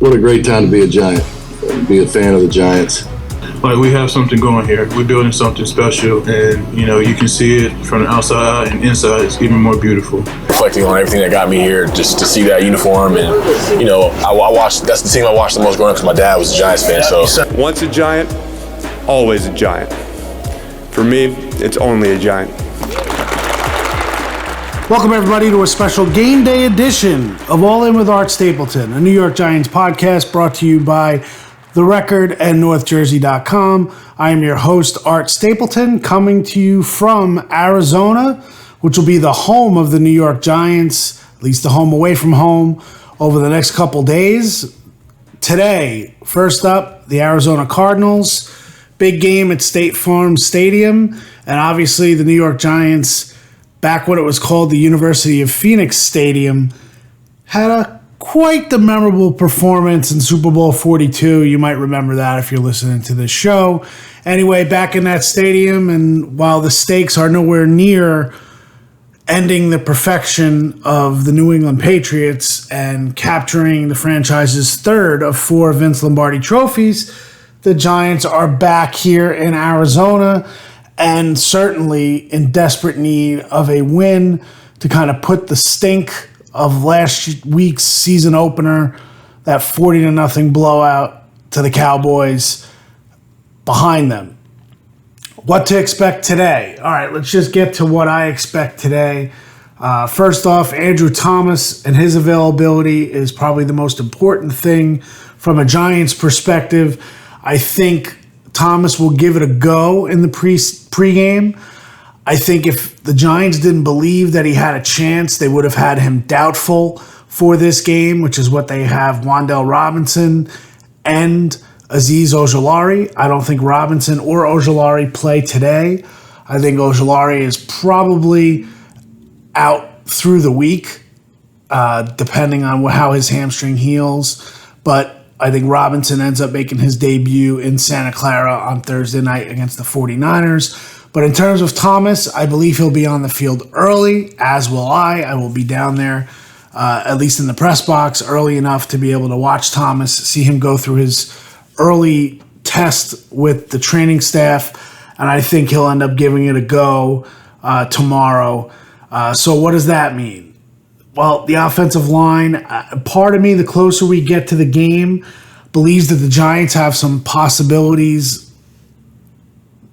What a great time to be a Giant, be a fan of the Giants. Like, we have something going here. We're building something special, and you can see it from the outside and inside. It's even more beautiful. Reflecting on everything that got me here, just to see that uniform, and I watched. That's the team I watched the most growing up because my dad was a Giants fan. So once a Giant, always a Giant. For me, it's only a Giant. Welcome, everybody, to a special game day edition of All In with Art Stapleton, a New York Giants podcast brought to you by The Record and NorthJersey.com. I am your host, Art Stapleton, coming to you from Arizona, which will be the home of the New York Giants, at least the home away from home, over the next couple days. Today, first up, the Arizona Cardinals. Big game at State Farm Stadium, and obviously the New York Giants, back when it was called the University of Phoenix Stadium, had quite the memorable performance in Super Bowl 42. You might remember that if you're listening to this show. Anyway, back in that stadium, and while the stakes are nowhere near ending the perfection of the New England Patriots and capturing the franchise's third of 4 Vince Lombardi trophies, the Giants are back here in Arizona and certainly in desperate need of a win to kind of put the stink of last week's season opener, that 40-0 blowout to the Cowboys, behind them. What to expect today? All right, let's just get to what I expect today. First off, Andrew Thomas and his availability is probably the most important thing from a Giants perspective. I think Thomas will give it a go in the pregame. I think if the Giants didn't believe that he had a chance, they would have had him doubtful for this game, which is what they have Wan'Dale Robinson and Azeez Ojulari. I don't think Robinson or Ojulari play today. I think Ojulari is probably out through the week, depending on how his hamstring heals. But I think Robinson ends up making his debut in Santa Clara on Thursday night against the 49ers. But in terms of Thomas, I believe he'll be on the field early, as will I. I will be down there, at least in the press box, early enough to be able to watch Thomas, see him go through his early test with the training staff, and I think he'll end up giving it a go tomorrow. So what does that mean? Well, the offensive line, part of me, the closer we get to the game, believes that the Giants have some possibilities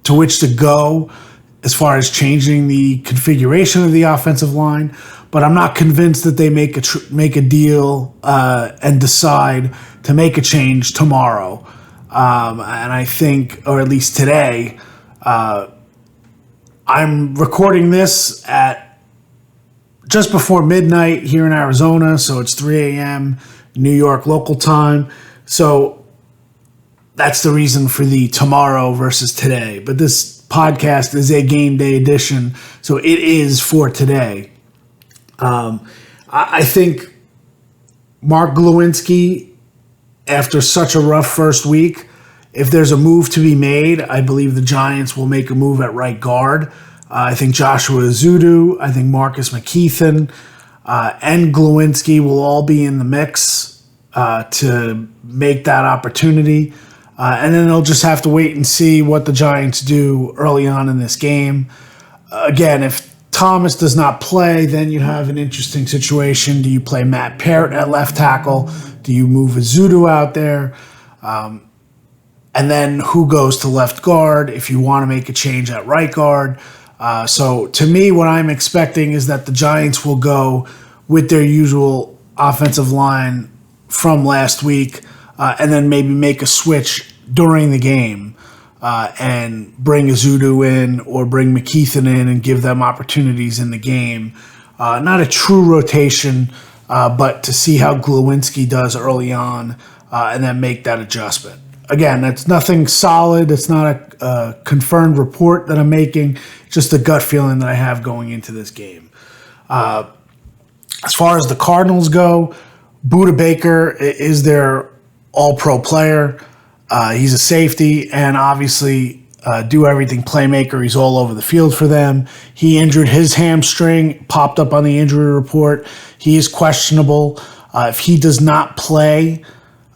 to which to go as far as changing the configuration of the offensive line, but I'm not convinced that they make a deal and decide to make a change tomorrow. And I think, or at least today, I'm recording this at just before midnight here in Arizona, so it's 3 a.m. New York local time. So that's the reason for the tomorrow versus today. But this podcast is a game day edition, so it is for today. I think Mark Glowinski, after such a rough first week, if there's a move to be made, I believe the Giants will make a move at right guard. I think Joshua Ezeudu, I think Marcus McKeithen, and Glowinski will all be in the mix to make that opportunity. And then they'll just have to wait and see what the Giants do early on in this game. Again, if Thomas does not play, then you have an interesting situation. Do you play Matt Parrott at left tackle? Do you move Ezeudu out there? And then who goes to left guard if you want to make a change at right guard? So to me, what I'm expecting is that the Giants will go with their usual offensive line from last week and then maybe make a switch during the game and bring Ezeudu in or bring McKeithen in and give them opportunities in the game. Not a true rotation, but to see how Glowinski does early on and then make that adjustment. Again, that's nothing solid. It's not a confirmed report that I'm making. Just a gut feeling that I have going into this game. As far as the Cardinals go, Budda Baker is their all-pro player. He's a safety and obviously do everything playmaker. He's all over the field for them. He injured his hamstring, popped up on the injury report. He is questionable. If he does not play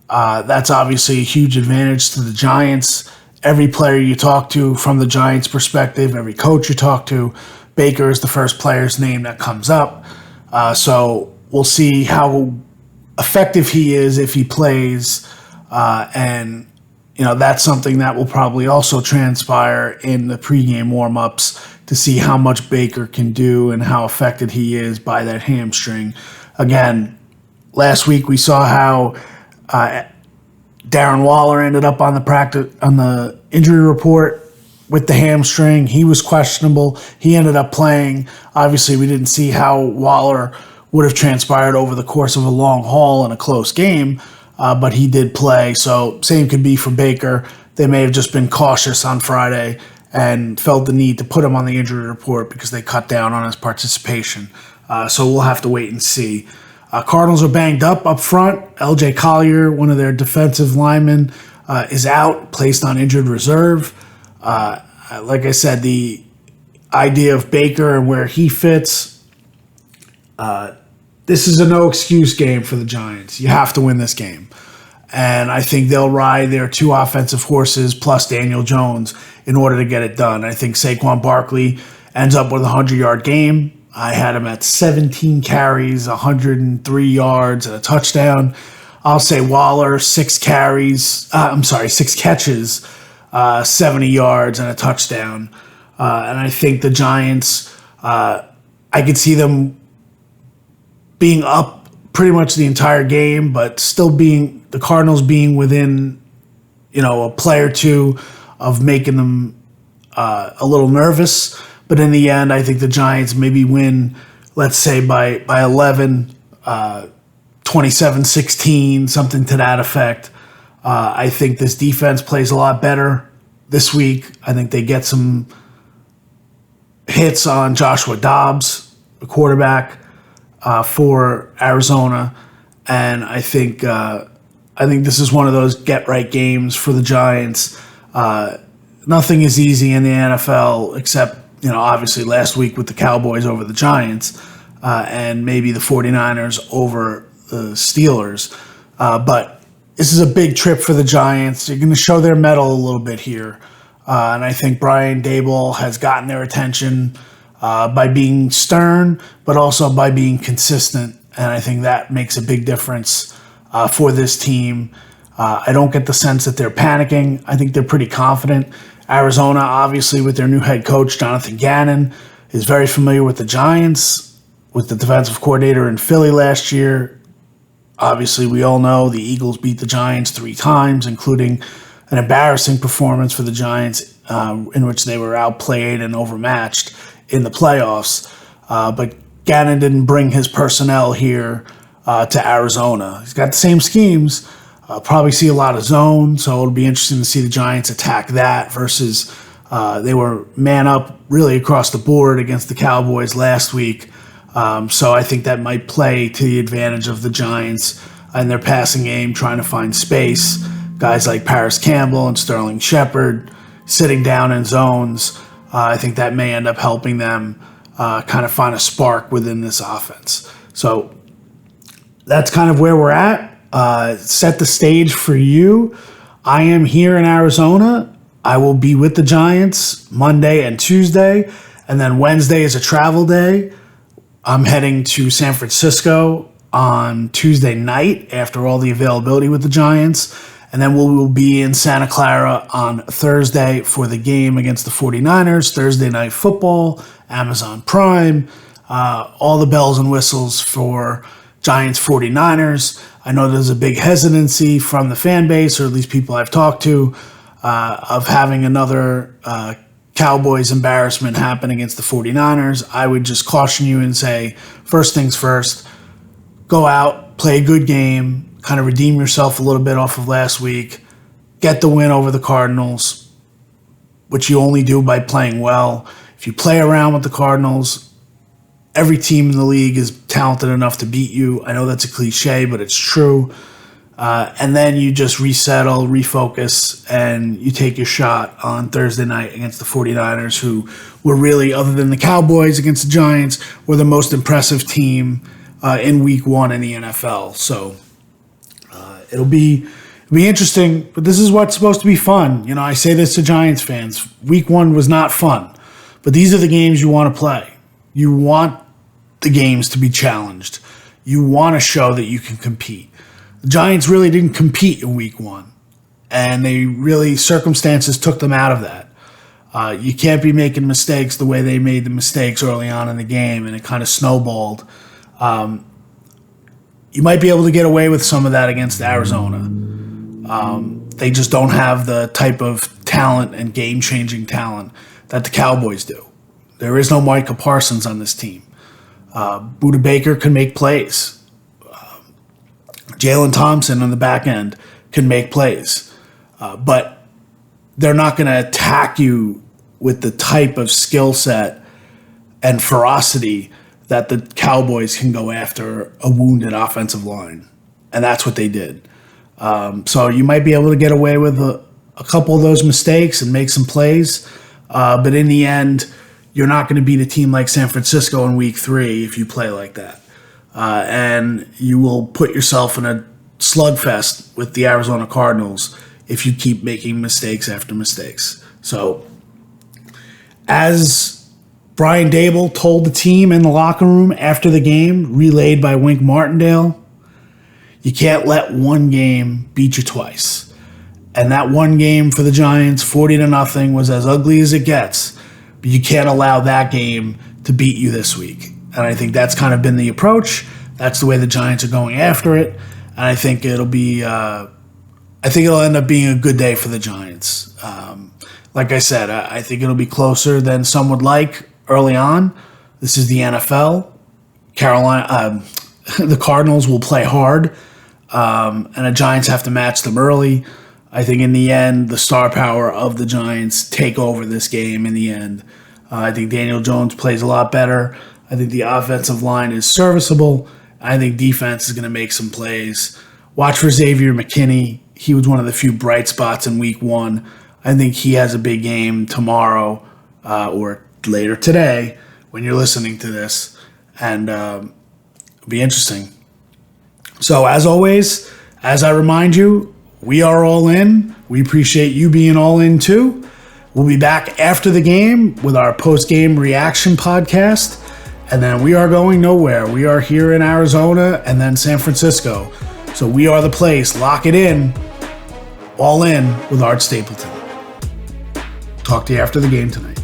That's obviously a huge advantage to the Giants. Every player you talk to from the Giants' perspective, every coach you talk to, Baker is the first player's name that comes up. So we'll see how effective he is if he plays. And, that's something that will probably also transpire in the pregame warm-ups to see how much Baker can do and how affected he is by that hamstring. Again, last week we saw how Darren Waller ended up on the injury report with the hamstring. He was questionable. He ended up playing. Obviously, we didn't see how Waller would have transpired over the course of a long haul in a close game, but he did play. So same could be for Baker. They may have just been cautious on Friday and felt the need to put him on the injury report because they cut down on his participation. So we'll have to wait and see. Cardinals are banged up front. L.J. Collier, one of their defensive linemen, is out, placed on injured reserve. Like I said, the idea of Baker and where he fits, this is a no-excuse game for the Giants. You have to win this game. And I think they'll ride their two offensive horses plus Daniel Jones in order to get it done. I think Saquon Barkley ends up with a 100-yard game. I had him at 17 carries, 103 yards, and a touchdown. I'll say Waller, 6 catches, 70 yards, and a touchdown. And I think the Giants, I could see them being up pretty much the entire game, but still the Cardinals being within, a play or two of making them a little nervous. But in the end, I think the Giants maybe win, let's say, by 11, 27-16, something to that effect. I think this defense plays a lot better this week. I think they get some hits on Joshua Dobbs, the quarterback for Arizona. And I think this is one of those get-right games for the Giants. Nothing is easy in the NFL except, obviously last week with the Cowboys over the Giants and maybe the 49ers over the Steelers. But this is a big trip for the Giants. They're going to show their mettle a little bit here. And I think Brian Daboll has gotten their attention by being stern, but also by being consistent. And I think that makes a big difference for this team. I don't get the sense that they're panicking. I think they're pretty confident. Arizona, obviously, with their new head coach, Jonathan Gannon, is very familiar with the Giants, with the defensive coordinator in Philly last year. Obviously, we all know the Eagles beat the Giants 3 times, including an embarrassing performance for the Giants in which they were outplayed and overmatched in the playoffs. But Gannon didn't bring his personnel here to Arizona. He's got the same schemes. Probably see a lot of zone, so it'll be interesting to see the Giants attack that versus they were man up really across the board against the Cowboys last week. So I think that might play to the advantage of the Giants in their passing game, trying to find space. Guys like Paris Campbell and Sterling Shepard sitting down in zones. I think that may end up helping them kind of find a spark within this offense. So that's kind of where we're at. Set the stage for you. I am here in Arizona. I will be with the Giants Monday and Tuesday, and then Wednesday is a travel day. I'm heading to San Francisco on Tuesday night after all the availability with the Giants, and then we will be in Santa Clara on Thursday for the game against the 49ers, Thursday Night Football, Amazon Prime, all the bells and whistles for Giants 49ers. I know there's a big hesitancy from the fan base, or at least people I've talked to, of having another Cowboys embarrassment happen against the 49ers. I would just caution you and say, first things first, go out, play a good game, kind of redeem yourself a little bit off of last week, get the win over the Cardinals, which you only do by playing well. If you play around with the Cardinals, every team in the league is talented enough to beat you. I know that's a cliche, but it's true. And then you just resettle, refocus, and you take your shot on Thursday night against the 49ers, who were really, other than the Cowboys against the Giants, were the most impressive team in week 1 in the NFL. So It'll be interesting, but this is what's supposed to be fun. I say this to Giants fans. Week 1 was not fun, but these are the games you want to play. You want the games to be challenged. You want to show that you can compete. The Giants really didn't compete in Week 1, and circumstances took them out of that. You can't be making mistakes the way they made the mistakes early on in the game, and it kind of snowballed. You might be able to get away with some of that against Arizona. They just don't have the type of talent and game-changing talent that the Cowboys do. There is no Micah Parsons on this team. Budda Baker can make plays. Jalen Thompson on the back end can make plays. But they're not going to attack you with the type of skill set and ferocity that the Cowboys can go after a wounded offensive line. And that's what they did. So you might be able to get away with a couple of those mistakes and make some plays. But in the end, you're not going to beat a team like San Francisco in Week 3 if you play like that. And you will put yourself in a slugfest with the Arizona Cardinals if you keep making mistakes after mistakes. So as Brian Dable told the team in the locker room after the game, relayed by Wink Martindale, you can't let one game beat you twice. And that one game for the Giants, 40-0, was as ugly as it gets. But you can't allow that game to beat you this week. And I think that's kind of been the approach. That's the way the Giants are going after it. And I think it'll end up being a good day for the Giants. Like I said, I think it'll be closer than some would like early on. This is the NFL. The Cardinals will play hard, and the Giants have to match them early. I think in the end, the star power of the Giants take over this game in the end. I think Daniel Jones plays a lot better. I think the offensive line is serviceable. I think defense is going to make some plays. Watch for Xavier McKinney. He was one of the few bright spots in Week 1. I think he has a big game tomorrow or later today when you're listening to this, and it'll be interesting. So as always, as I remind you, we are all in. We appreciate you being all in too. We'll be back after the game with our post-game reaction podcast, and then we are going nowhere. We are here in Arizona and then San Francisco. So we are the place. Lock it in. All in with Art Stapleton. Talk to you after the game tonight.